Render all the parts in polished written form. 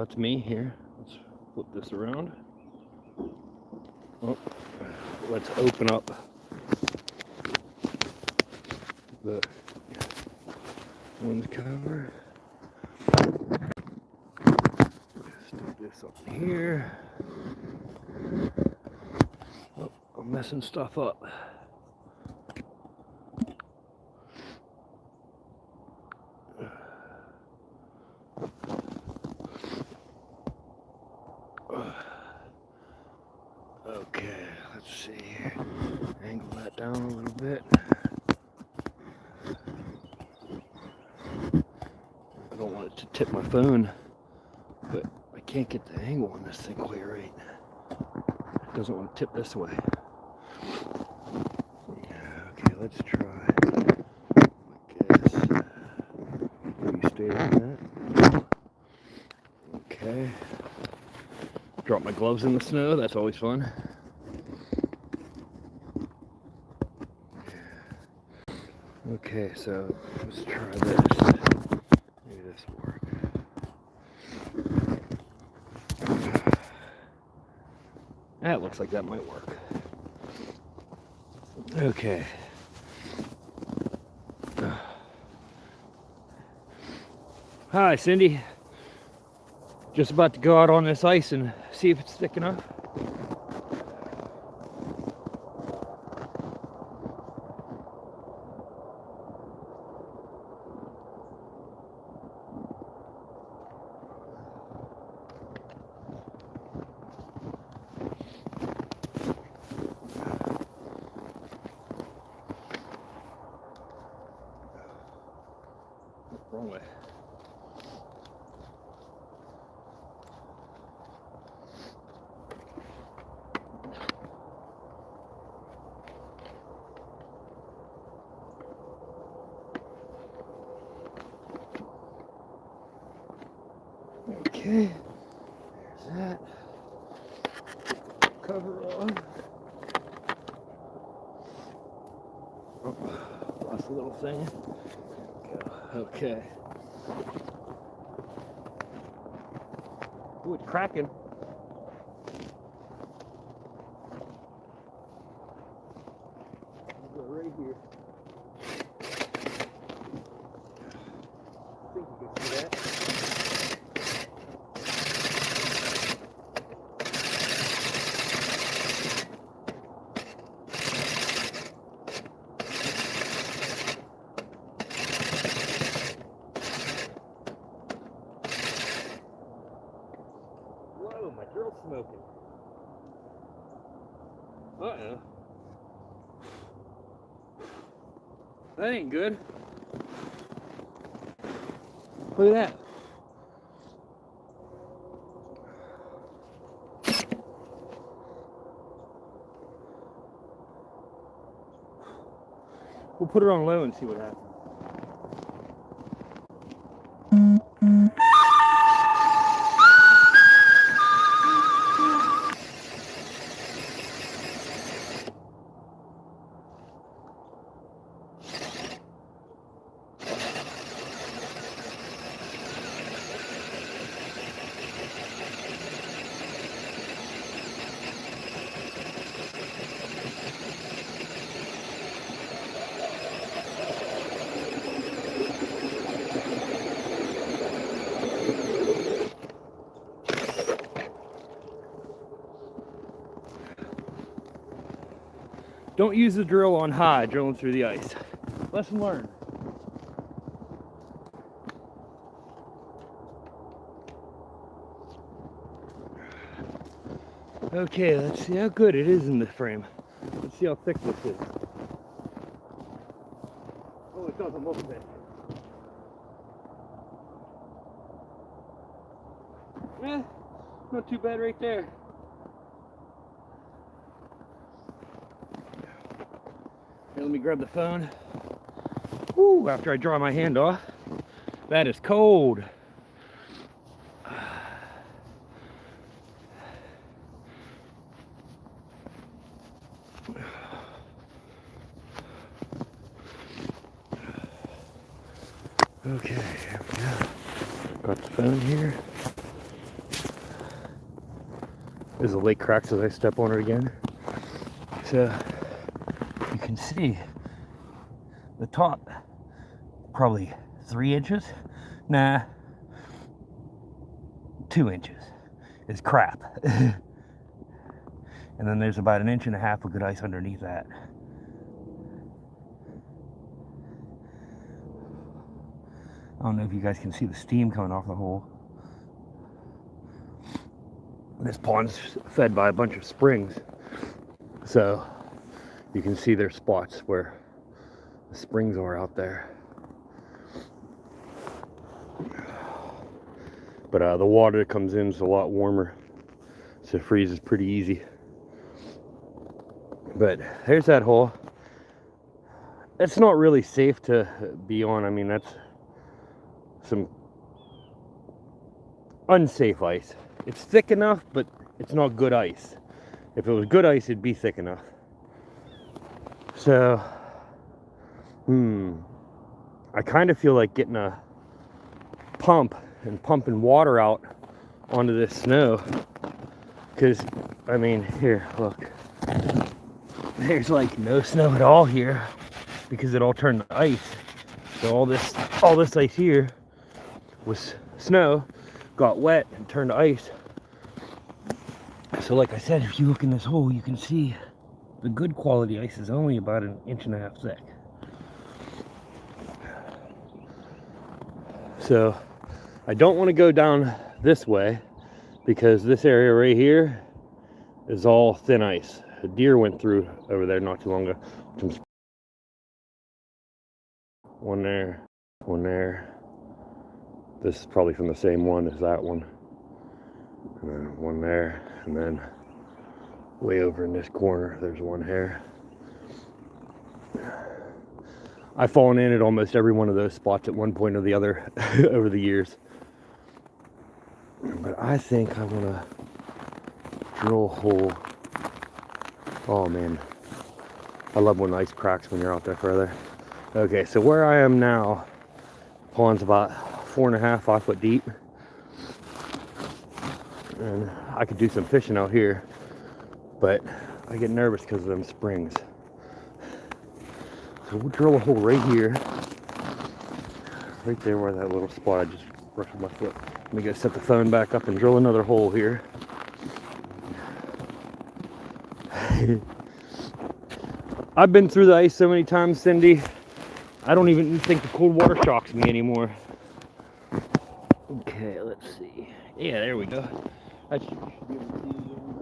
that's me here. Let's flip this around. Oh, let's open up the wind cover. Stick this up here. Oh, I'm messing stuff up. Okay, let's see here. Angle that down a little bit. I don't want it to tip my phone, but I can't get the angle on this thing quite right. It doesn't want to tip this way. Okay, let's try. I guess. You stay on that. Okay. Drop my gloves in the snow, that's always fun. Okay, so let's try this. Maybe this will work. That looks like that might work. Okay. Hi, Cindy. Just about to go out on this ice and see if it's thick enough. Wrong way. Okay, there's that. Cover on. Oh, lost a little thing. Okay. Ooh, it's cracking. I'll go right here. I think you can see that. Whoa, my drill's smoking. Uh-oh. That ain't good. Look at that. We'll put it on low and see what happens. Don't use the drill on high, drilling through the ice. Lesson learned. Okay, let's see how good it is in the frame. Let's see how thick this is. Oh, it doesn't look thick. Eh, not too bad right there. Here, let me grab the phone. Woo, after I dry my hand off. That is cold. Okay, here we go. Got the phone here. as the lake cracks as I step on it again. So you can see the top, probably 3 inches. Nah, 2 inches is crap. And then there's about 1.5 inches of good ice underneath that. I don't know if you guys can see the steam coming off the hole. This pond's fed by a bunch of springs, so you can see there's spots where the springs are out there. But the water that comes in is a lot warmer, so it freezes pretty easy. But there's that hole. It's not really safe to be on. I mean, that's some unsafe ice. It's thick enough, but it's not good ice. If it was good ice, it'd be thick enough. So, I kind of feel like getting a pump and pumping water out onto this snow. Because, I mean, here, look. There's like no snow at all here because it all turned to ice. So all this ice here was snow, got wet and turned to ice. So like I said, if you look in this hole, you can see the good quality ice is only about 1.5 inches thick. So I don't want to go down this way because this area right here is all thin ice. A deer went through over there not too long ago. One there, one there. This is probably from the same one as that one. And then one there, and then way over in this corner, there's one here. I've fallen in at almost every one of those spots at one point or the other over the years. But I think I want to drill a hole. Oh man, I love when the ice cracks when you're out there further. Okay, so where I am now, pond's about 4.5, 5 foot deep. And I could do some fishing out here, but I get nervous because of them springs. So we'll drill a hole right here. Right there where that little spot I just brushed with my foot. Let me go set the phone back up and drill another hole here. I've been through the ice so many times, Cindy. I don't even think the cold water shocks me anymore. Okay, let's see. Yeah, there we go. I should be able to see you.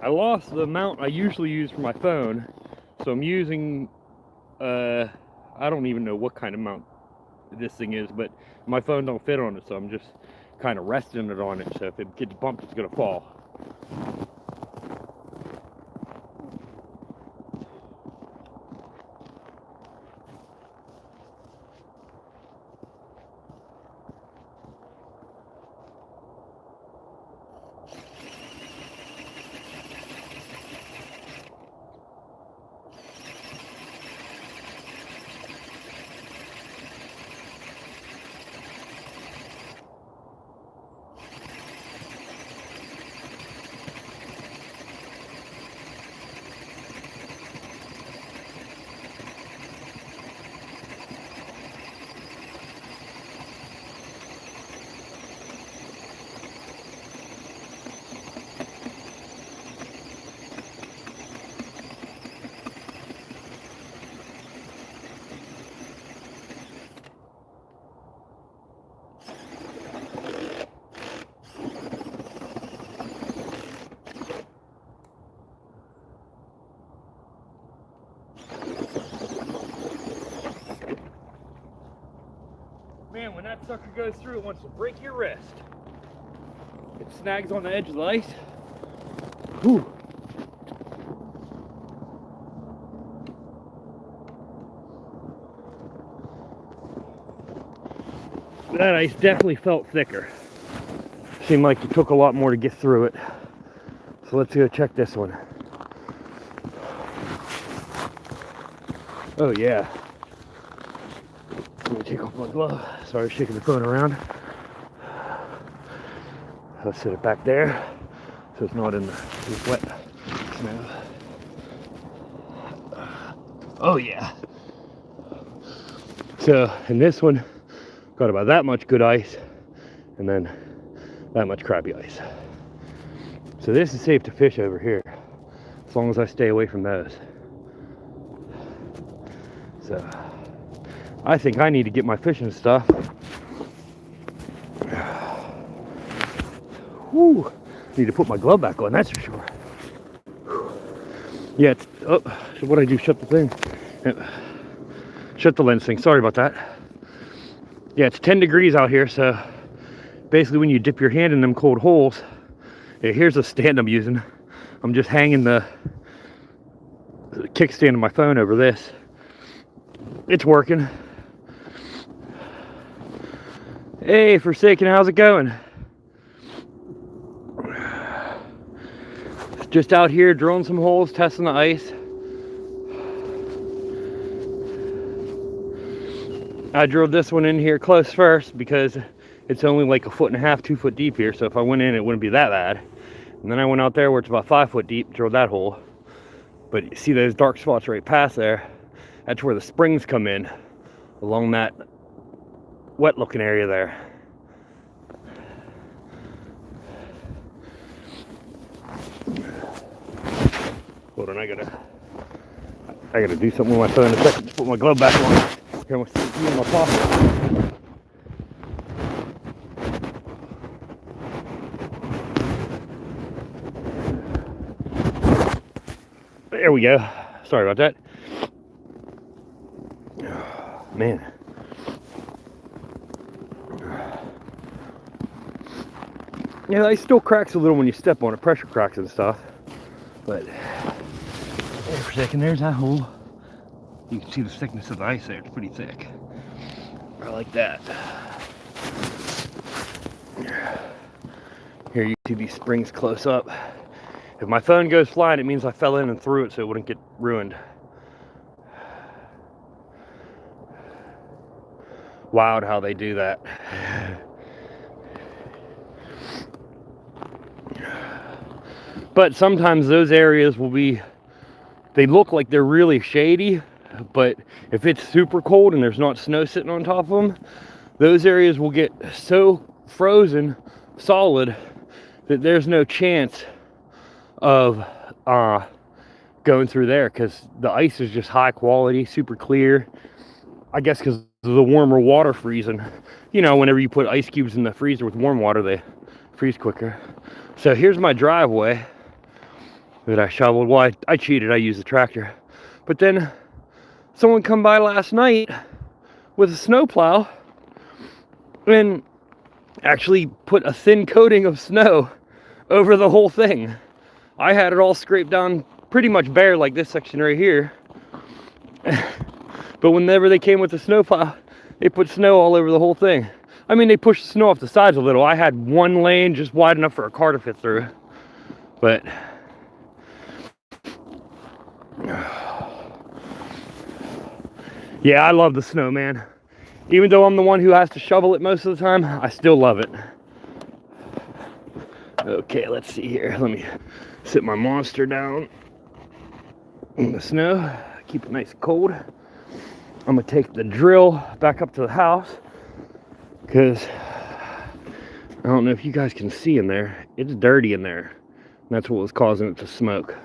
I lost the amount I usually use for my phone, so I'm using, I don't even know what kind of mount this thing is, but my phone don't fit on it, so I'm just kind of resting it on it, so if it gets bumped, it's gonna fall. Man, when that sucker goes through, it wants to break your wrist. It snags on the edge of the ice. Whew. That ice definitely felt thicker. Seemed like it took a lot more to get through it. So let's go check this one. Oh yeah. Let me take off my glove. Sorry, shaking the phone around. Let's set it back there so it's not in the wet snow. Oh yeah. So in this one, got about that much good ice and then that much crappy ice. So this is safe to fish over here as long as I stay away from those. So I think I need to get my fishing stuff. Whew. Need to put my glove back on, that's for sure. Yeah, oh, so what I do, shut the thing. Shut the lens thing, sorry about that. Yeah, it's 10 degrees out here, so basically when you dip your hand in them cold holes, yeah, here's the stand I'm using. I'm just hanging the kickstand of my phone over this. It's working. Hey, Forsaken, how's it going? Just out here drilling some holes, testing the ice. I drilled this one in here close first because it's only like 1.5 feet, 2 foot deep here. So if I went in, it wouldn't be that bad. And then I went out there where it's about 5 foot deep, drilled that hole. But you see those dark spots right past there? That's where the springs come in, along that wet looking area there. Hold on, I gotta do something with my phone in a second. Put my glove back on. Here, I'm gonna in my pocket. There we go. Sorry about that. Man. Yeah, it still cracks a little when you step on it, pressure cracks and stuff. But for a second, there's that hole. You can see the thickness of the ice there, it's pretty thick. I like that. Here you see these springs close up. If my phone goes flying, it means I fell in and threw it so it wouldn't get ruined. Wild how they do that. But sometimes those areas will be, they look like they're really shady, but if it's super cold and there's not snow sitting on top of them, those areas will get so frozen solid that there's no chance of going through there because the ice is just high quality, super clear. I guess because of the warmer water freezing. You know, whenever you put ice cubes in the freezer with warm water, they freeze quicker. So here's my driveway that I shoveled. Well, I cheated, I used the tractor. But then someone come by last night with a snowplow and actually put a thin coating of snow over the whole thing. I had it all scraped down pretty much bare like this section right here. But whenever they came with the snowplow, they put snow all over the whole thing. I mean, they pushed the snow off the sides a little. I had one lane just wide enough for a car to fit through. But yeah, I love the snow, man. Even though I'm the one who has to shovel it most of the time, I still love it. Okay, let's see here. Let me sit my monster down in the snow. Keep it nice and cold. I'm gonna take the drill back up to the house because I don't know if you guys can see in there. It's dirty in there. And that's what was causing it to smoke.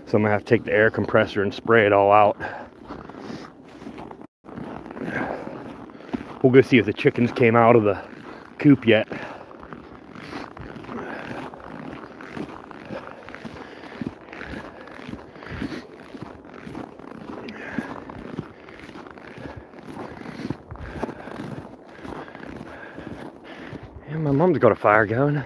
So I'm gonna have to take the air compressor and spray it all out. We'll go see if the chickens came out of the coop yet. And my mom's got a fire going.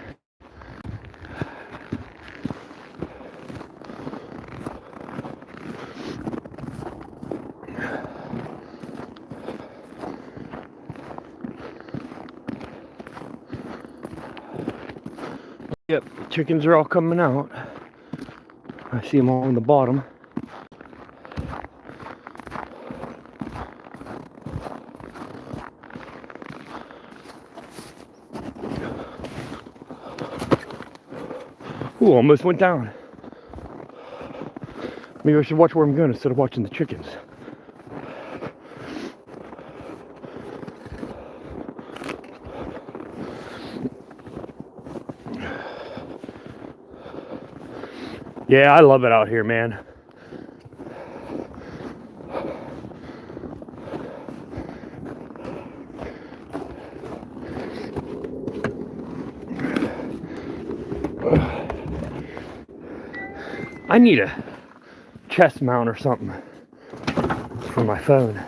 Yep, the chickens are all coming out. I see them all on the bottom. Ooh, almost went down. Maybe I should watch where I'm going instead of watching the chickens. Yeah, I love it out here, man. I need a chest mount or something for my phone.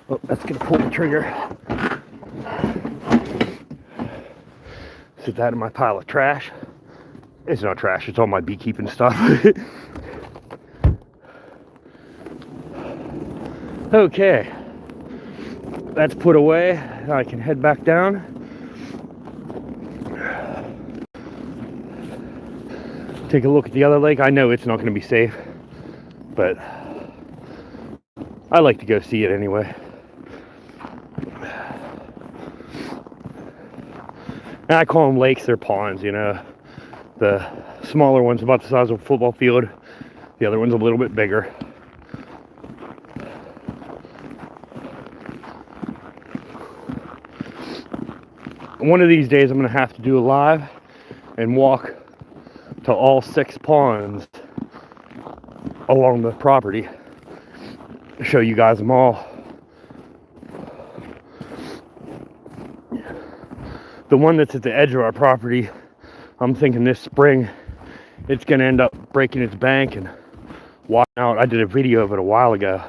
Oh, that's gonna pull the trigger. Sit that in my pile of trash. It's not trash, it's all my beekeeping stuff. Okay, that's put away. Now I can head back down. Take a look at the other lake. I know it's not going to be safe, but I like to go see it anyway. And I call them lakes, they're ponds, you know. The smaller one's about the size of a football field. The other one's a little bit bigger. One of these days I'm going to have to do a live and walk to all 6 ponds along the property. Show you guys them all. The one that's at the edge of our property, I'm thinking this spring it's going to end up breaking its bank and washing out. I did a video of it a while ago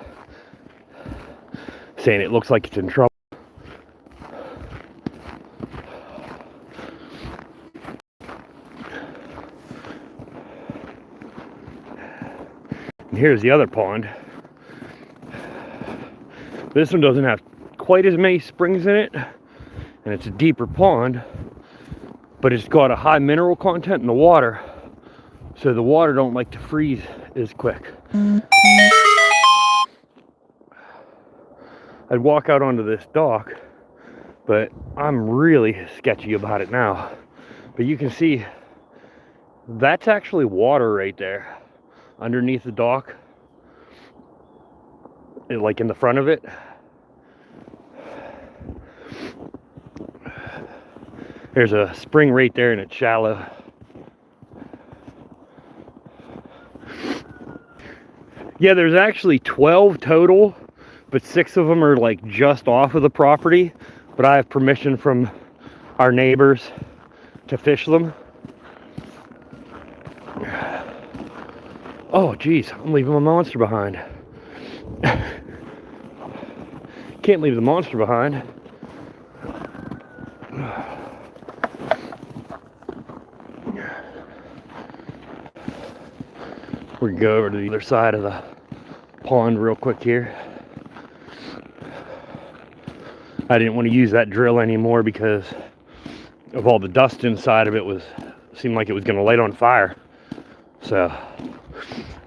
saying it looks like it's in trouble. And here's the other pond. This one doesn't have quite as many springs in it, and it's a deeper pond, but it's got a high mineral content in the water, so the water don't like to freeze as quick. I'd walk out onto this dock, but I'm really sketchy about it now. But you can see that's actually water right there underneath the dock, like in the front of it. There's a spring right there and it's shallow. Yeah, there's actually 12 total, but 6 of them are like just off of the property, but I have permission from our neighbors to fish them. Oh geez, I'm leaving my monster behind. Can't leave the monster behind. We can go over to the other side of the pond real quick here. I didn't want to use that drill anymore because of all the dust inside of it. Seemed like it was going to light on fire. So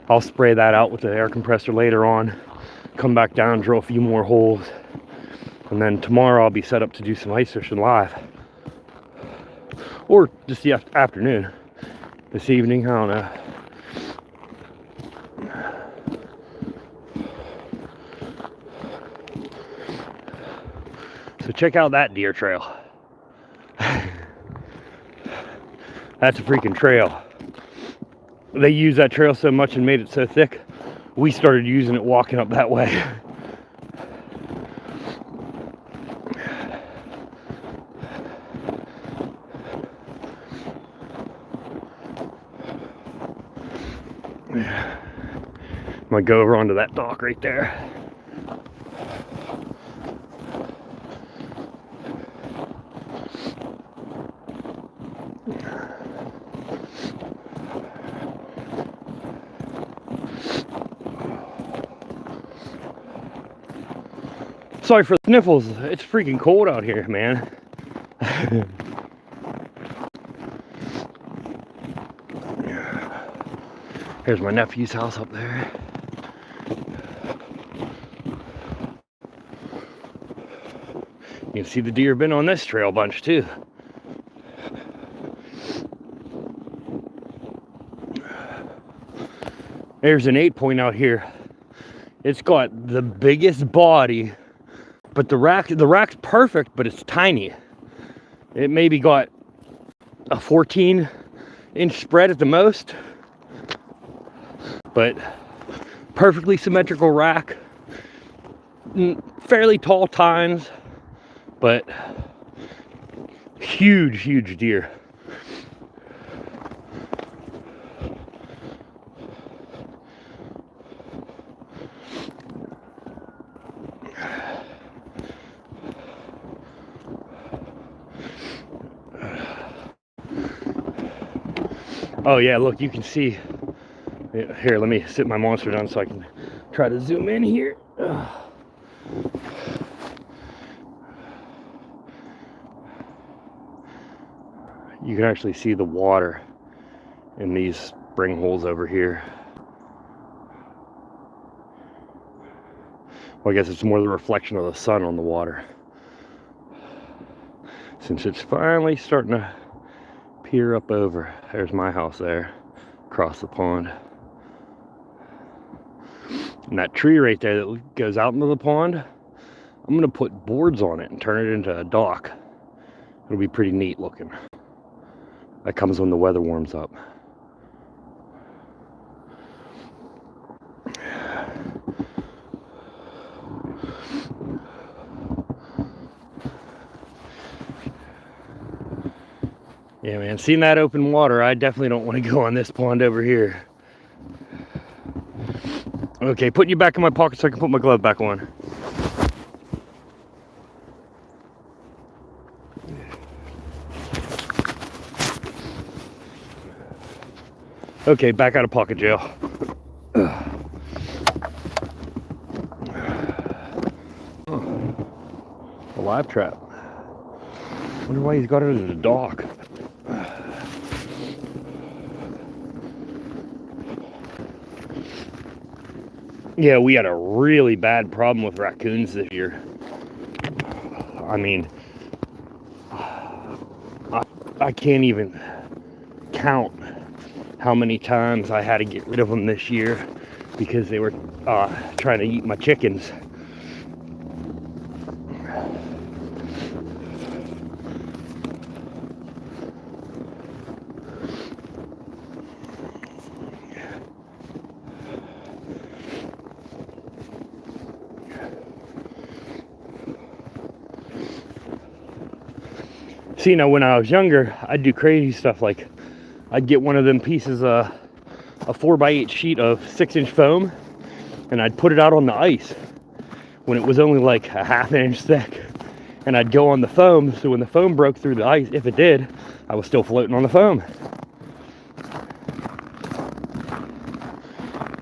I'll spray that out with the air compressor later on, come back down, drill a few more holes, and then tomorrow I'll be set up to do some ice fishing live. Or just the afternoon. This evening, I don't know. So check out that deer trail. That's a freaking trail. They used that trail so much and made it so thick, we started using it walking up that way. I'm gonna go over onto that dock right there. Sorry for the sniffles, it's freaking cold out here, man. Here's my nephew's house up there. You can see the deer have been on this trail a bunch too. There's an 8-point out here. It's got the biggest body, but the rack's perfect, but it's tiny. It maybe got a 14-inch spread at the most, but perfectly symmetrical rack, fairly tall tines, but huge deer. Oh yeah, look, you can see. Here, let me sit my monster down so I can try to zoom in here. You can actually see the water in these spring holes over here. Well, I guess it's more the reflection of the sun on the water, since it's finally starting to peer up over. There's my house there, across the pond. And that tree right there that goes out into the pond, I'm gonna put boards on it and turn it into a dock. It'll be pretty neat looking. That comes when the weather warms up. Yeah, man, seeing that open water, I definitely don't want to go on this pond over here. Okay, putting you back in my pocket so I can put my glove back on. Okay, back out of pocket jail. A live trap. Wonder why he's got it as a dock. Yeah, we had a really bad problem with raccoons this year. I mean, I can't even count how many times I had to get rid of them this year because they were trying to eat my chickens. See, now when I was younger, I'd do crazy stuff like I'd get one of them pieces of a 4x8 sheet of 6-inch foam, and I'd put it out on the ice when it was only like a ½ inch thick, and I'd go on the foam, so when the foam broke through the ice, if it did, I was still floating on the foam.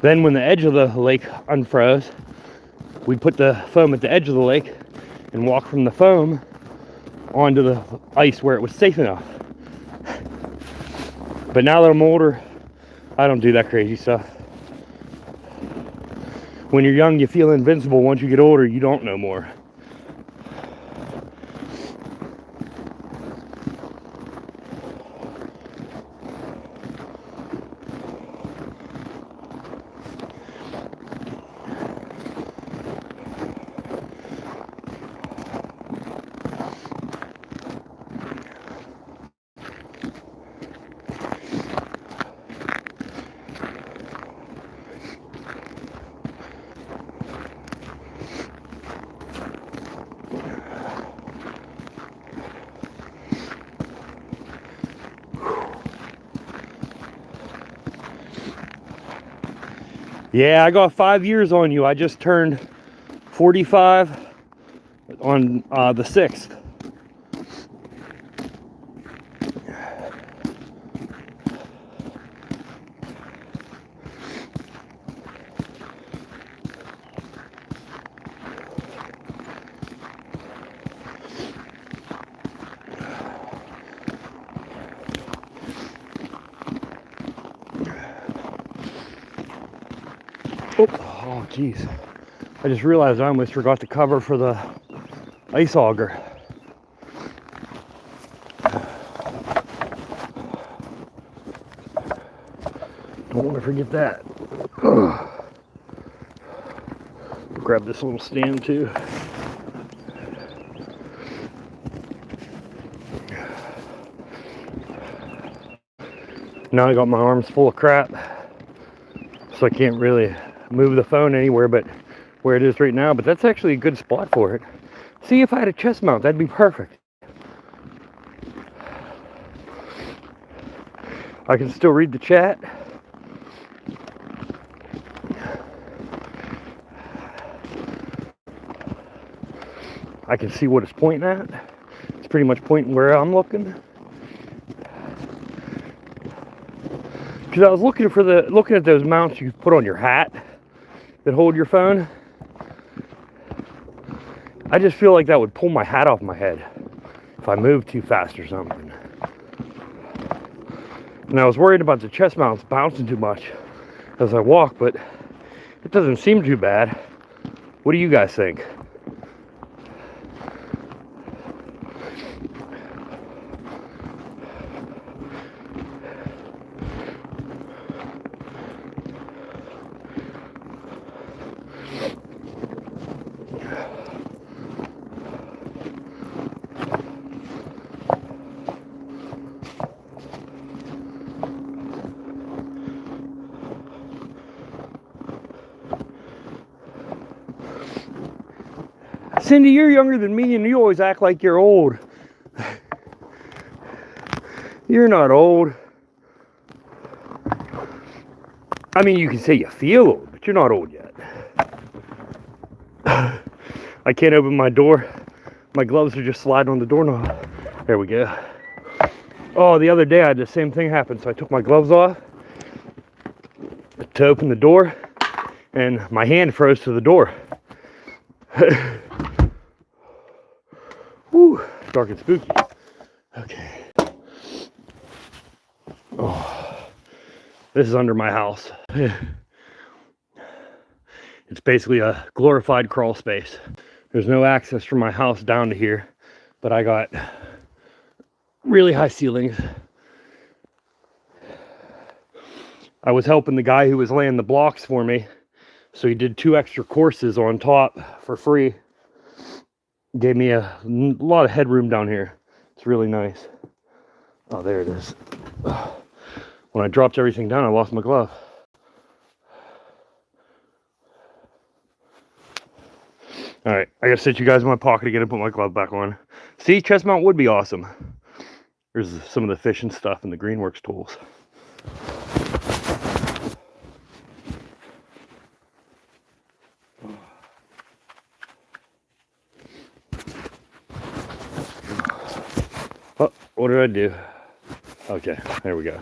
Then when the edge of the lake unfroze, we'd put the foam at the edge of the lake and walk from the foam onto the ice where it was safe enough. But now that I'm older, I don't do that crazy stuff. When you're young, you feel invincible. Once you get older, you don't know more. Yeah, I got 5 years on you. I just turned 45 on the 6th. Oh, geez. I just realized I almost forgot the cover for the ice auger. Don't want to forget that. Grab this little stand too. Now I got my arms full of crap, so I can't really move the phone anywhere but where it is right now, but that's actually a good spot for it. See, if I had a chest mount, that'd be perfect. I can still read the chat. I can see what it's pointing at. It's pretty much pointing where I'm looking. Because I was looking at those mounts you put on your hat that hold your phone. I just feel like that would pull my hat off my head if I moved too fast or something. And I was worried about the chest mounts bouncing too much as I walk, but it doesn't seem too bad. What do you guys think? Cindy, you're younger than me and you always act like you're old. You're not old. I mean, you can say you feel old, but you're not old yet. I can't open my door. My gloves are just sliding on the doorknob. There we go. Oh, the other day I had the same thing happen, so I took my gloves off to open the door, and my hand froze to the door. Whew, dark and spooky. Okay. Oh, this is under my house. It's basically a glorified crawl space. There's no access from my house down to here, but I got really high ceilings. I was helping the guy who was laying the blocks for me, so he did 2 extra courses on top for free. Gave me a lot of headroom down here. It's really nice. Oh, there it is. When I dropped everything down, I lost my glove. All right, I gotta sit you guys in my pocket again and put my glove back on. See, chest mount would be awesome. There's some of the fishing stuff and the Greenworks tools. Oh, what did I do? Okay, there we go.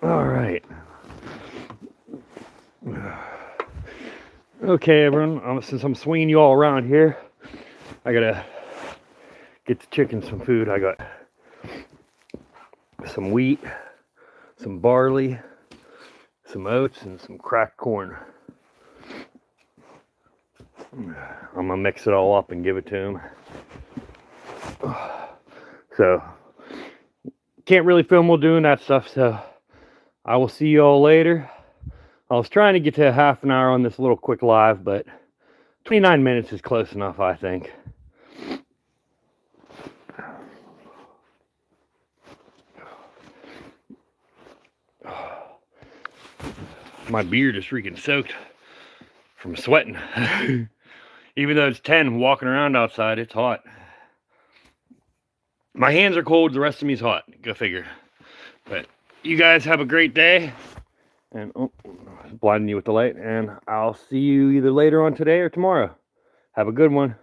All right. Okay, everyone, since I'm swinging you all around here, I gotta get the chickens some food. I got some wheat, some barley, some oats, and some cracked corn. I'm gonna mix it all up and give it to them. So, can't really film while doing that stuff, so I will see you all later. I was trying to get to a half an hour on this little quick live, but 29 minutes is close enough, I think. My beard is freaking soaked from sweating. Even though it's 10, walking around outside, it's hot. My hands are cold, the rest of me's hot. Go figure. But you guys have a great day. And blinding you with the light. And I'll see you either later on today or tomorrow. Have a good one.